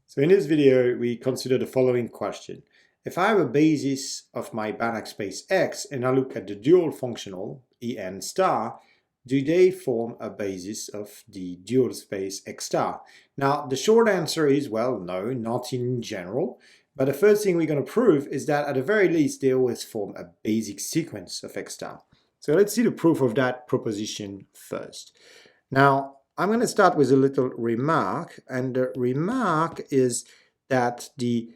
So in this video, we consider the following question. If I have a basis of my Banach space X and I look at the dual functional En star, do they form a basis of the dual space X star? Now, the short answer is, well, no, not in general. But the first thing we're going to prove is that at the very least, they always form a basic sequence of X star. So let's see the proof of that proposition first. Now, I'm going to start with a little remark, and the remark is that the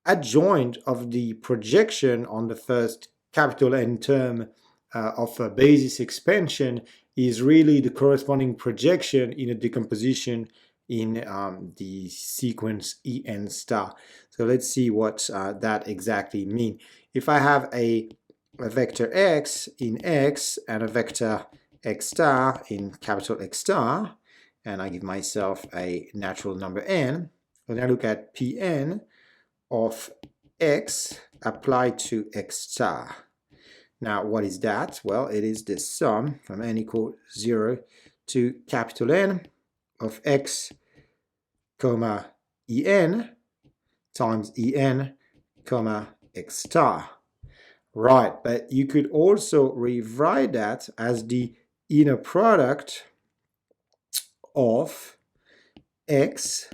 adjoint of the projection on the first capital N term of a basis expansion is really the corresponding projection in a decomposition in the sequence En star. So let's see what that exactly means. If I have a vector x in X and a vector X star in capital X star, and I give myself a natural number n, when I look at Pn of X applied to X star. Now, what is that? Well, it is the sum from n equals 0 to capital N of X comma En times En comma X star. Right, but you could also rewrite that as the inner product of X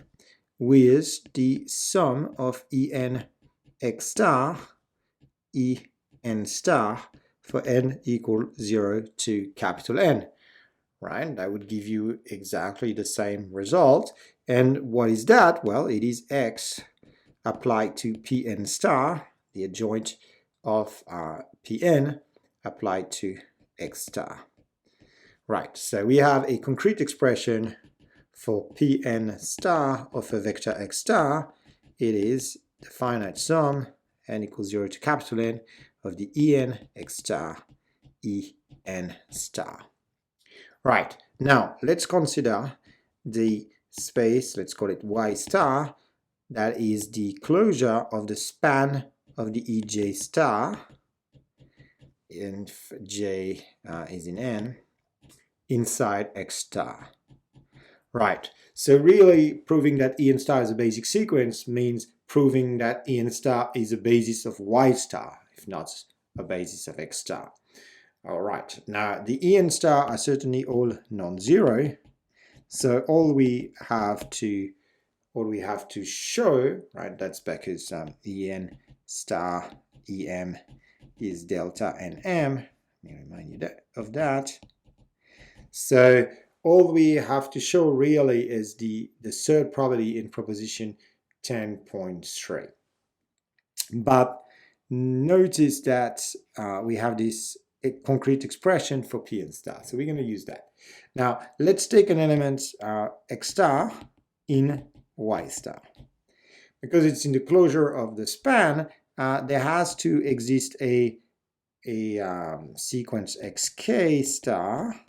with the sum of En X star, En star for n equals 0 to capital N. Right, that would give you exactly the same result. And what is that? Well, it is X applied to Pn star, the adjoint of Pn applied to X star. Right, so we have a concrete expression for Pn star of a vector X star. It is the finite sum n equals 0 to capital N of the En X star En star. Right, now let's consider the space, let's call it Y star, that is the closure of the span of the Ej star, and J is in N, inside X star. Right, so really proving that En star is a basic sequence means proving that En star is a basis of Y star, if not a basis of X star. All right, now the En star are certainly all non-zero, so all we have to show, right, that's because En star Em is delta Nm. Let me remind you of that. So all we have to show really is the third property in proposition 10.3. But notice that we have this concrete expression for Pn star, so we're going to use that. Now let's take an element X star in Y star. Because it's in the closure of the span, there has to exist a sequence Xk star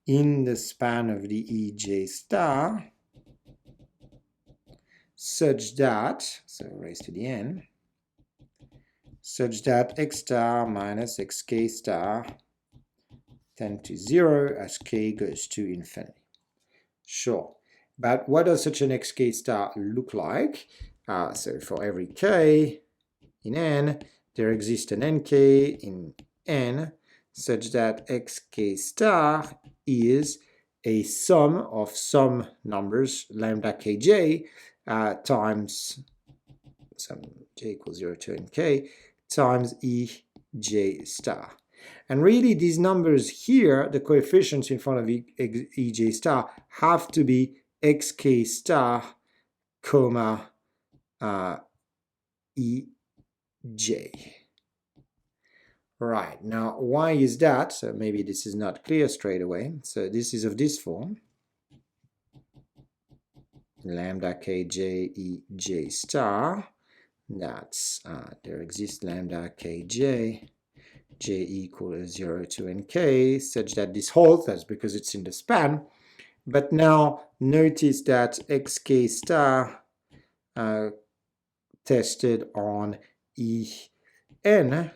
in the span of the Ej star such that, so raised to the n, such that X star minus Xk star tend to 0 as k goes to infinity. Sure, but what does such an Xk star look like? So for every k in n, there exists an nk in n, such that Xk star is a sum of some numbers, lambda kj, times some j equals 0 to nk, times Ej star. And really these numbers here, the coefficients in front of Ej star, have to be Xk star, comma, Ej. Right, now why is that? So maybe this is not clear straight away. So this is of this form. Lambda kj Ej star. That's, there exists lambda kj, j equals 0 to nk, such that this holds. That's because it's in the span. But now notice that Xk star tested on En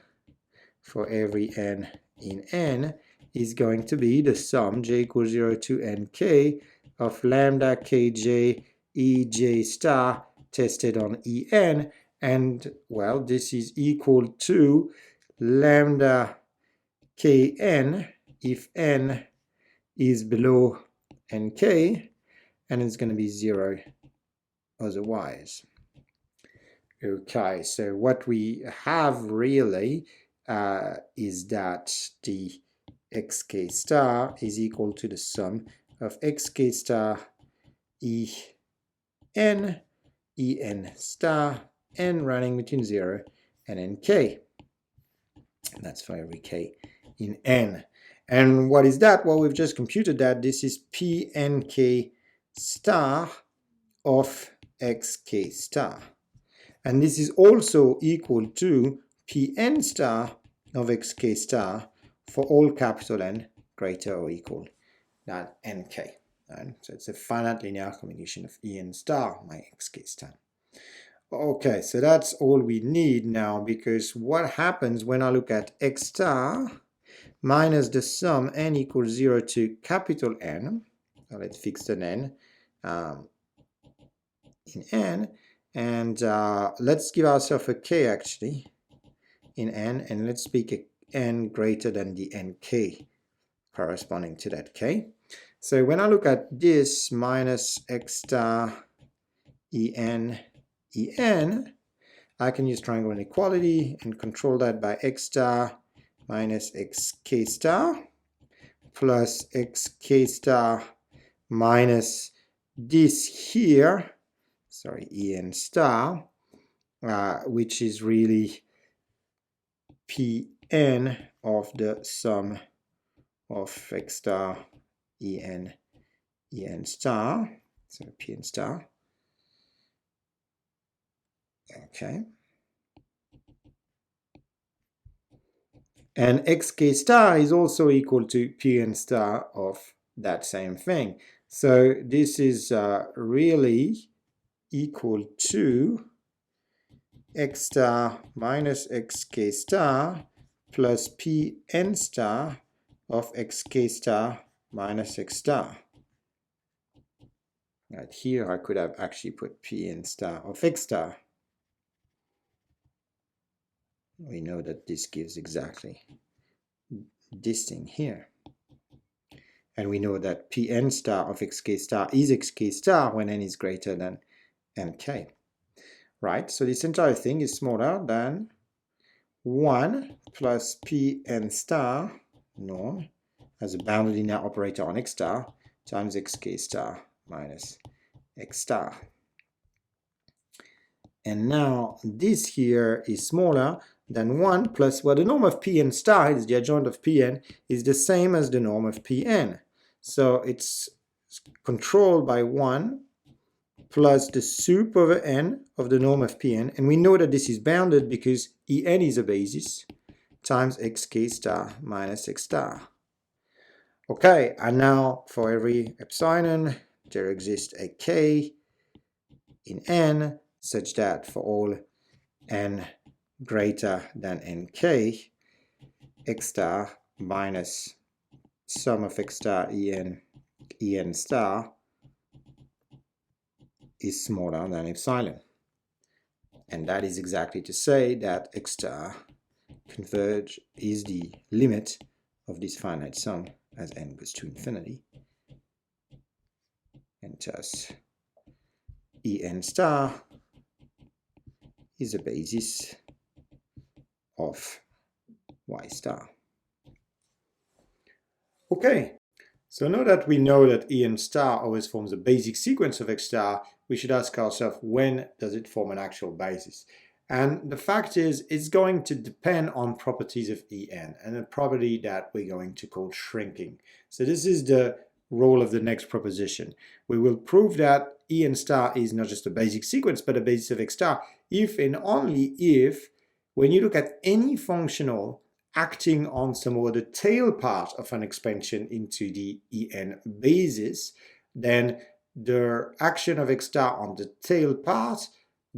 for every n in n is going to be the sum j equals 0 to nk of lambda kj ej star tested on En, and well, this is equal to lambda kn if n is below nk, and it's going to be 0 otherwise. Okay, so what we have really is that the xk star is equal to the sum of xk star en star n running between 0 and nk. That's for every k in n. And what is that? Well, we've just computed that this is pnk star of xk star. And this is also equal to Pn star of xk star for all capital N greater or equal than nk. Right? So it's a finite linear combination of En star, my xk star. Okay, so that's all we need now, because what happens when I look at x star minus the sum n equals 0 to capital N, so let's fix an n in n, and let's give ourselves a k actually in n, and let's pick a n greater than the nk corresponding to that k. So when I look at this minus x star en, I can use triangle inequality and control that by x star minus xk star plus xk star minus this here, sorry, En star, which is really Pn of the sum of x star En star, so Pn star. Okay. And xk star is also equal to Pn star of that same thing. So this is really equal to x star minus xk star plus Pn star of xk star minus x star. Right here I could have actually put Pn star of x star. We know that this gives exactly this thing here. And we know that Pn star of xk star is xk star when n is greater than nk. Right, so this entire thing is smaller than 1 plus Pn star norm as a bounded linear operator on x star times xk star minus x star. And now this here is smaller than 1 plus, well, the norm of Pn star is the adjoint of Pn is the same as the norm of Pn. So it's controlled by 1 plus the sup over n of the norm of Pn. And we know that this is bounded because En is a basis times xk star minus x star. Okay, and now for every epsilon, there exists a k in n such that for all n greater than nk, x star minus sum of x star en star is smaller than epsilon. And that is exactly to say that x star converge is the limit of this finite sum as n goes to infinity. And thus En star is a basis of y star. Okay, so now that we know that En star always forms a basic sequence of x star, we should ask ourselves, when does it form an actual basis? And the fact is, it's going to depend on properties of En, and a property that we're going to call shrinking. So this is the role of the next proposition. We will prove that En star is not just a basic sequence, but a basis of x star, if and only if, when you look at any functional acting on some of the tail part of an expansion into the En basis, then the action of x star on the tail part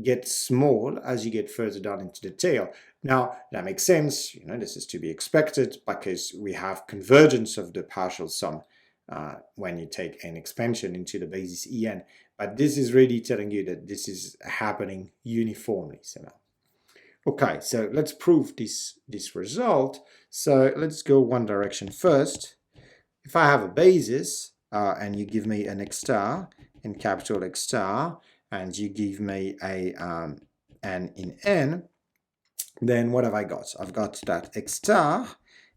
gets small as you get further down into the tail. Now, that makes sense, this is to be expected because we have convergence of the partial sum when you take an expansion into the basis En. But this is really telling you that this is happening uniformly. So now, okay, so let's prove this result. So let's go one direction first. If I have a basis and you give me an x star in capital X star, and you give me a n in n, then what have I got? I've got that x star.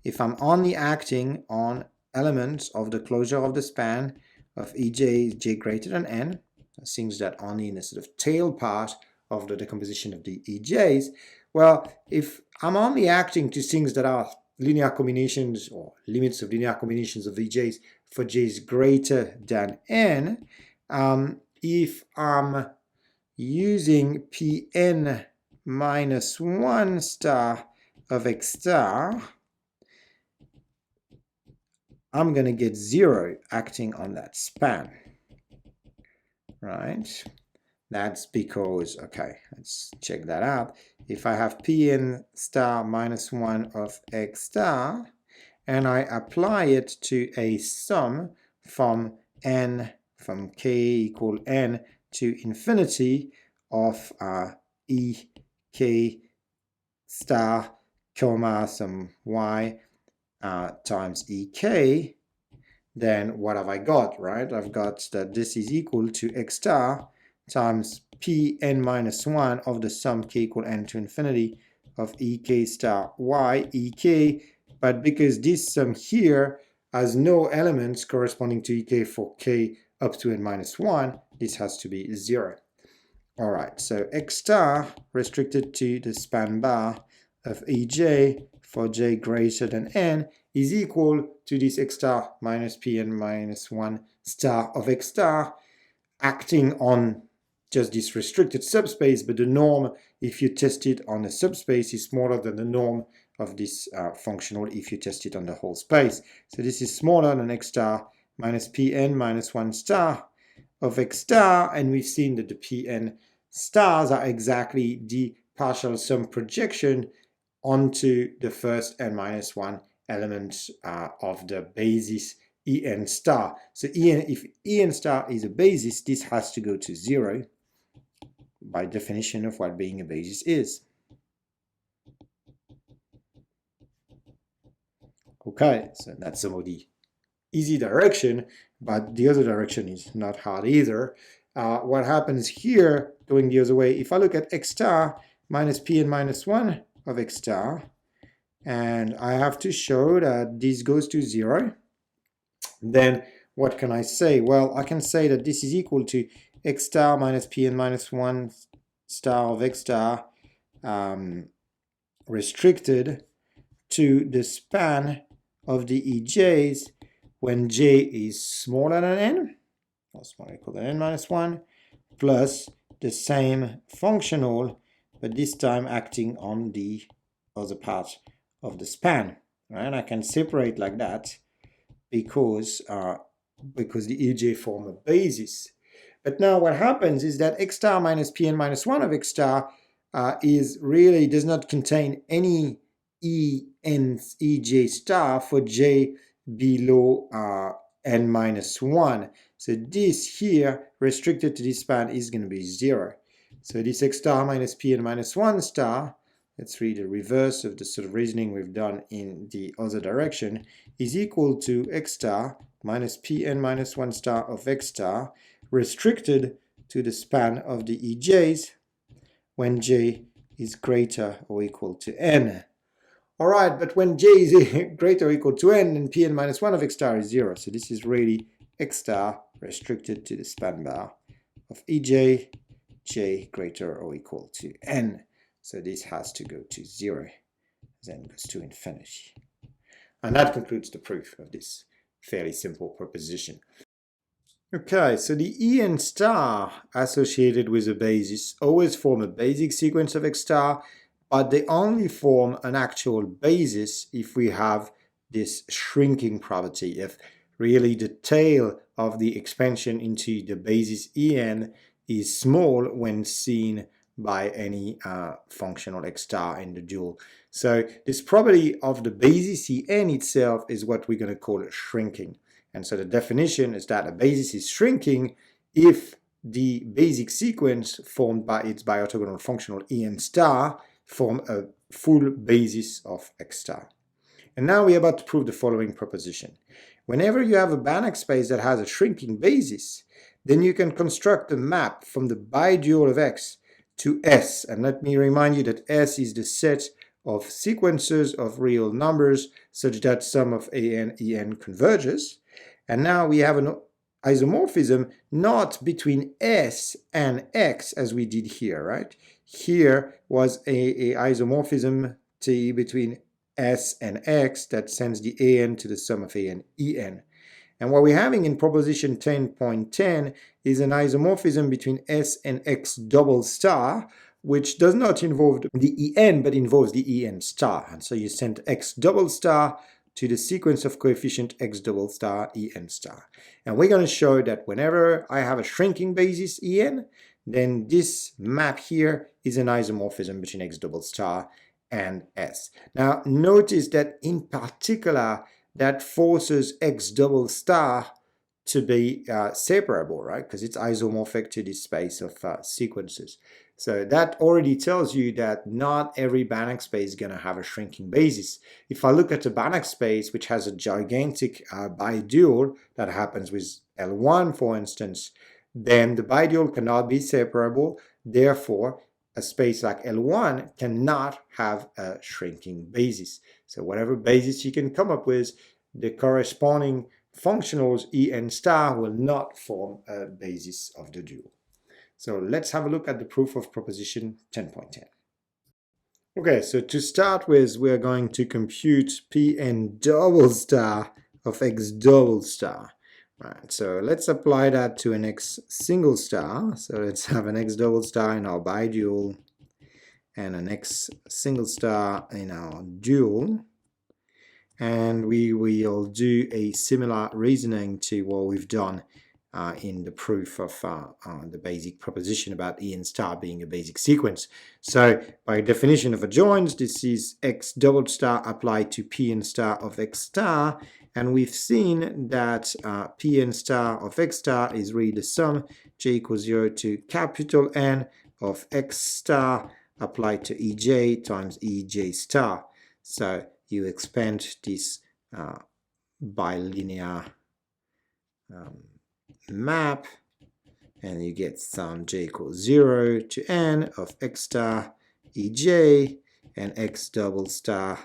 If I'm only acting on elements of the closure of the span of ej j greater than n, things that only in the sort of tail part of the decomposition of the ej's, well, if I'm only acting to things that are linear combinations or limits of linear combinations of ej's for j's greater than n, if I'm using Pn minus 1 star of x star, I'm going to get 0 acting on that span, right? That's because, okay, let's check that out. If I have Pn star minus 1 of x star, and I apply it to a sum from k equal n to infinity of ek star comma some y times ek, then what have I got, right? I've got that this is equal to x star times Pn minus 1 of the sum k equal n to infinity of ek star y ek, but because this sum here has no elements corresponding to ek for k up to n minus 1, this has to be 0. All right, so x star restricted to the span bar of ej for j greater than n is equal to this x star minus Pn minus 1 star of x star acting on just this restricted subspace, but the norm, if you test it on a subspace, is smaller than the norm of this functional if you test it on the whole space. So this is smaller than x star minus Pn minus 1 star of x star, and we've seen that the Pn stars are exactly the partial sum projection onto the first n minus 1 element of the basis En star. So if En star is a basis, this has to go to 0 by definition of what being a basis is. Okay, so that's some of the easy direction, but the other direction is not hard either. What happens here, going the other way, if I look at x star minus Pn minus 1 of x star, and I have to show that this goes to 0, then what can I say? Well, I can say that this is equal to x star minus Pn minus 1 star of x star restricted to the span of the ej's when j is smaller than n, or smaller or equal than n minus 1, plus the same functional, but this time acting on the other part of the span. Right? I can separate like that because the ej form a basis. But now what happens is that x star minus Pn minus 1 of x star is really does not contain any ej star for j below n minus 1. So this here, restricted to this span, is going to be 0. So this x star minus Pn minus 1 star, let's read the reverse of the sort of reasoning we've done in the other direction, is equal to x star minus Pn minus 1 star of x star restricted to the span of the ej's when j is greater or equal to n. All right, but when j is greater or equal to n, then Pn minus 1 of x star is 0. So this is really x star restricted to the span bar of ej, j greater or equal to n. So this has to go to 0, then goes to infinity. And that concludes the proof of this fairly simple proposition. Okay, so the En star associated with a basis always form a basic sequence of x star, but they only form an actual basis if we have this shrinking property, if really the tail of the expansion into the basis En is small when seen by any functional x star in the dual. So this property of the basis En itself is what we're going to call shrinking. And so the definition is that a basis is shrinking if the basic sequence formed by its bi-orthogonal functional En star form a full basis of X star. And now we're about to prove the following proposition. Whenever you have a Banach space that has a shrinking basis, then you can construct a map from the bidual of X to S. And let me remind you that S is the set of sequences of real numbers such that sum of an En converges. And now we have an isomorphism not between S and X as we did here, right? Here was a isomorphism T between S and X that sends the An to the sum of En En. And what we're having in proposition 10.10 is an isomorphism between S and X double star, which does not involve the En, but involves the En star. And so you send X double star to the sequence of coefficient X double star En star. And we're going to show that whenever I have a shrinking basis En, then this map here is an isomorphism between X double star and S. Now notice that in particular that forces X double star to be separable, right? Because it's isomorphic to this space of sequences. So that already tells you that not every Banach space is going to have a shrinking basis. If I look at a Banach space which has a gigantic bidual that happens with L1, for instance, then the bidual cannot be separable. Therefore, a space like L1 cannot have a shrinking basis. So whatever basis you can come up with, the corresponding functionals En star will not form a basis of the dual. So let's have a look at the proof of proposition 10.10. Okay, so to start with, we're going to compute Pn double star of X double star. Right, so let's apply that to an X single star. So let's have an X double star in our bidual and an X single star in our dual. And we will do a similar reasoning to what we've done in the proof of the basic proposition about En star being a basic sequence. So by definition of adjoints, this is X double star applied to Pn star of X star. And we've seen that Pn star of X star is really the sum j equals 0 to capital N of X star applied to Ej times Ej star. So you expand this bilinear map and you get sum j equals 0 to n of X star Ej and X double star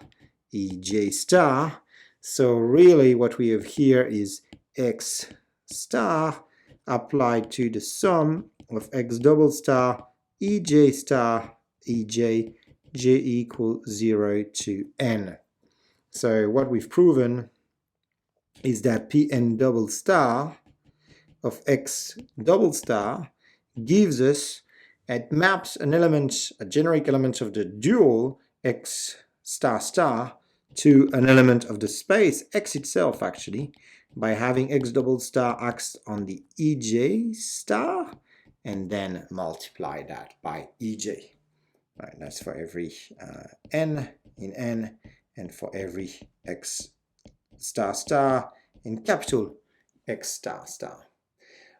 Ej star. So really what we have here is X star applied to the sum of X double star Ej star Ej j equals 0 to n. So what we've proven is that Pn double star of X double star gives us, it maps an element, a generic element of the dual X star star to an element of the space X itself actually, by having X double star act on the Ej star and then multiply that by Ej. Right, that's for every n in n and for every X star star in capital X star star.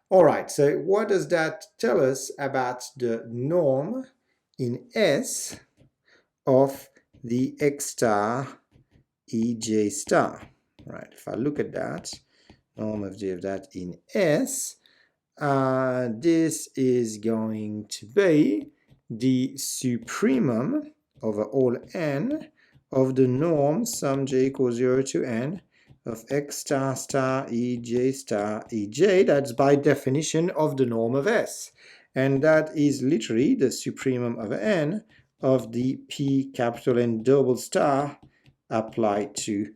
All right, so what does that tell us about the norm in S of the X star Ej star? Right, if I look at that, norm of that in S, this is going to be the supremum over all n of the norm sum j equals 0 to n of X star star Ej star Ej. That's by definition of the norm of S. And that is literally the supremum over n of the P capital N double star applied to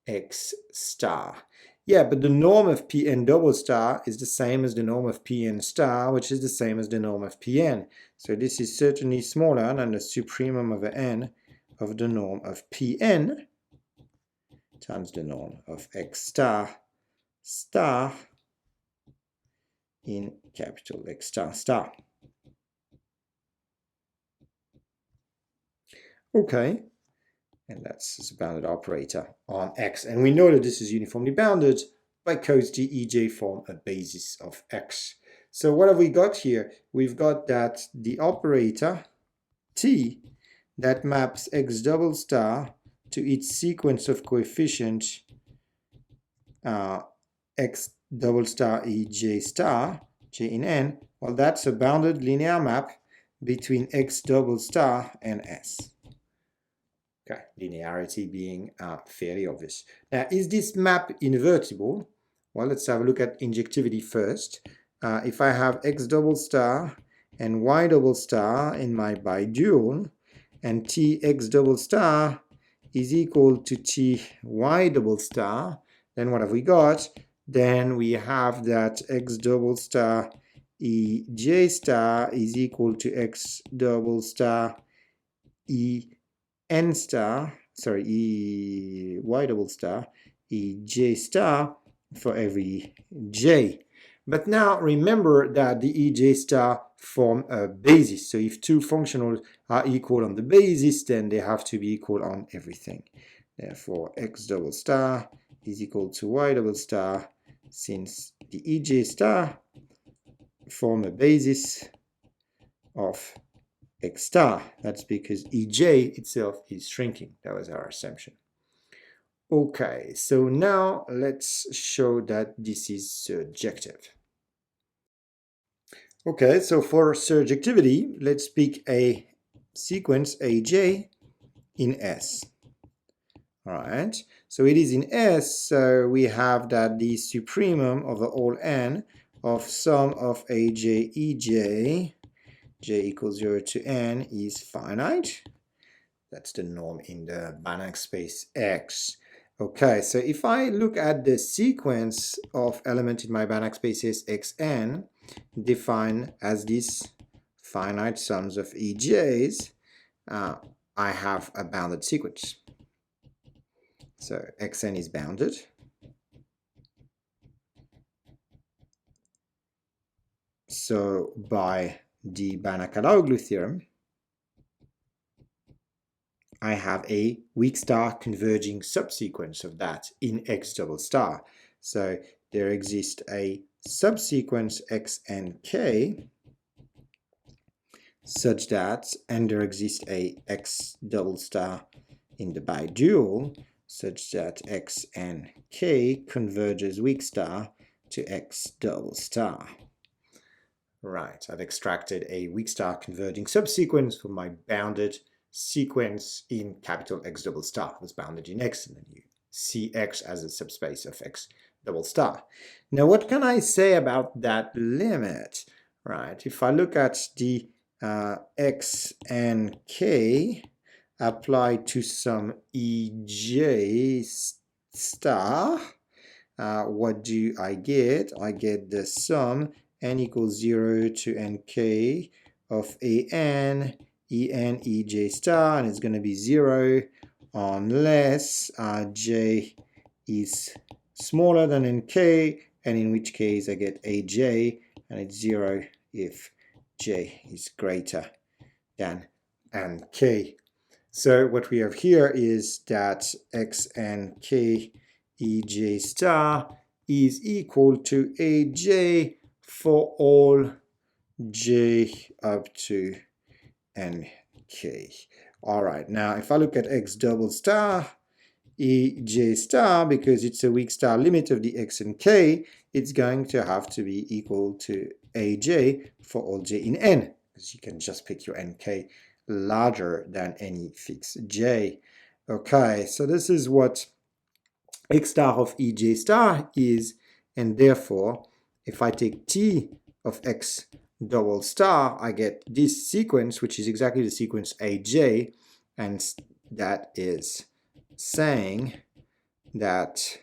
X star. Yeah, but the norm of Pn double star is the same as the norm of Pn star, which is the same as the norm of Pn. So this is certainly smaller than the supremum over n of the norm of Pn times the norm of X star star in capital X star star. Okay, and that's a bounded operator on X. And we know that this is uniformly bounded because the EJ form a basis of X. So what have we got here? We've got that the operator T that maps X double star to its sequence of coefficients X double star EJ star, J in N, well, that's a bounded linear map between X double star and S. Okay, linearity being fairly obvious. Now, is this map invertible? Well, let's have a look at injectivity first. If I have X double star and Y double star in my bidual, and T X double star is equal to T Y double star, then what have we got? Then we have that X double star E J star is equal to X double star E N star, sorry, E Y double star, E J star for every J. But now remember that the EJ star form a basis. So if two functionals are equal on the basis, then they have to be equal on everything. Therefore, X double star is equal to Y double star, since the EJ star form a basis of X star. That's because EJ itself is shrinking. That was our assumption. Okay, so now let's show that this is surjective. Okay, so for surjectivity, let's pick a sequence AJ in S. All right, so it is in S, so we have that the supremum over all n of sum of AJ EJ, j equals 0 to n, is finite. That's the norm in the Banach space X. Okay, so if I look at the sequence of elements in my Banach spaces Xn, defined as these finite sums of EJs, I have a bounded sequence. So Xn is bounded. So by the Banach-Alaoglu theorem, I have a weak star converging subsequence of that in X double star. So there exists a subsequence Xnk such that, and there exists a X double star in the bidual such that Xnk converges weak star to X double star. Right, I've extracted a weak star converging subsequence from my bounded sequence in capital X double star. It was bounded in X, and then you see X as a subspace of X double star. Now, what can I say about that limit? Right, if I look at the X and K applied to some EJ star, what do I get? I get the sum n equals 0 to nk of an en ej star, and it's going to be 0 unless j is smaller than nk, and in which case I get aj, and it's 0 if j is greater than nk. So what we have here is that xnk ej star is equal to aj for all j up to nk. All right, now if I look at x double star ej star, because it's a weak star limit of the x and k, it's going to have to be equal to aj for all j in n, because you can just pick your nk larger than any fixed j. Okay, so this is what x star of ej star is, and therefore if I take t of x double star, I get this sequence, which is exactly the sequence aj, and that is saying that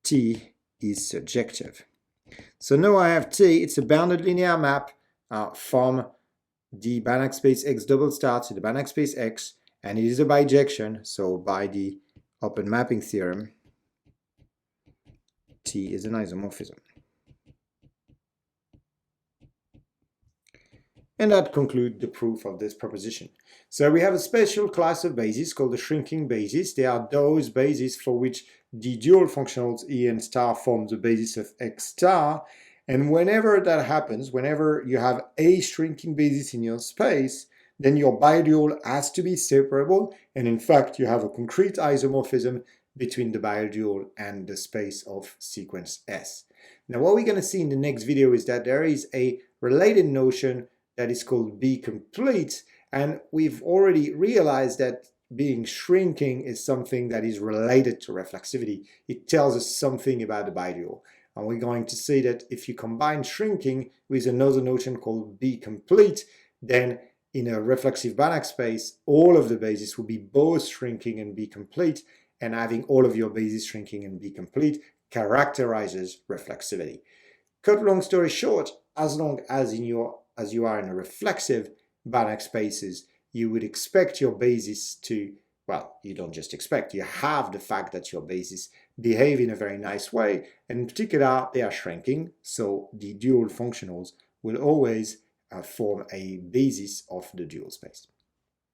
t is surjective. So now I have t, it's a bounded linear map from the Banach space X double star to the Banach space X, and it is a bijection, so by the open mapping theorem, T is an isomorphism. And that concludes the proof of this proposition. So we have a special class of bases called the shrinking bases. They are those bases for which the dual functionals En star form the basis of X star. And whenever that happens, whenever you have a shrinking basis in your space, then your bidual has to be separable. And in fact, you have a concrete isomorphism between the bidual and the space of sequence S. Now, what we're going to see in the next video is that there is a related notion that is called B complete, and we've already realized that being shrinking is something that is related to reflexivity. It tells us something about the bidual. And we're going to see that if you combine shrinking with another notion called B complete, then in a reflexive Banach space, all of the bases will be both shrinking and B complete, and having all of your bases shrinking and B complete characterizes reflexivity. Cut long story short, as long as you are in a reflexive Banach spaces, you would expect your bases to, well, you don't just expect, you have the fact that your bases behave in a very nice way, and in particular, they are shrinking, so the dual functionals will always form a basis of the dual space.